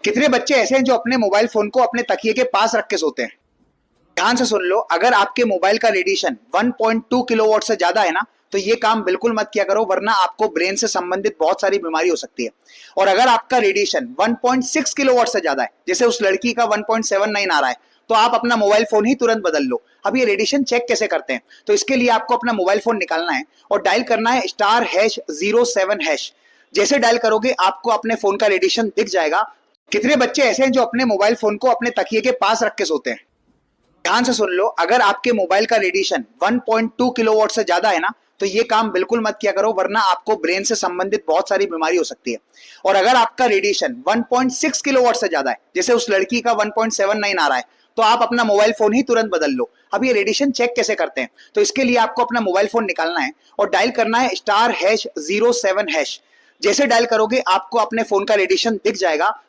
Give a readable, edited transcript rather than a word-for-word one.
कितने बच्चे ऐसे हैं जो अपने मोबाइल फोन को अपने तकिए के पास रख के सोते हैं? ध्यान से सुन लो, अगर आपके मोबाइल का रेडिएशन 1.2 किलोवाट से ज्यादा है ना, तो ये काम बिल्कुल मत किया करो, वरना आपको ब्रेन से संबंधित बहुत सारी बीमारी हो सकती है। और अगर आपका रेडिएशन 1.6 किलोवाट से ज्यादा है, जैसे उस लड़की का 1.79 आ रहा है, तो आप अपना मोबाइल फोन ही तुरंत बदल लो। अब ये रेडिएशन चेक कैसे करते हैं? तो इसके लिए आपको अपना मोबाइल फोन निकालना है और डायल करना है *#07#। जैसे डायल करोगे आपको अपने फोन का रेडिएशन दिख जाएगा। कितने बच्चे ऐसे हैं जो अपने मोबाइल फोन को अपने तकिए के पास रख के सोते हैं? ध्यान से सुन लो, अगर आपके मोबाइल का रेडिएशन 1.2 किलोवाट से ज्यादा है ना, तो ये काम बिल्कुल मत किया करो, वरना आपको ब्रेन से संबंधित बहुत सारी बीमारी हो सकती है। और अगर आपका रेडिएशन 1.6 किलोवाट से ज्यादा है, जैसे उस लड़की का 1.79 आ रहा है, तो आप अपना मोबाइल फोन ही तुरंत बदल लो। अब ये रेडिएशन चेक कैसे करते हैं? तो इसके लिए आपको अपना मोबाइल फोन निकालना है और डायल करना है *#07#। जैसे डायल करोगे आपको अपने फोन का रेडिएशन दिख जाएगा।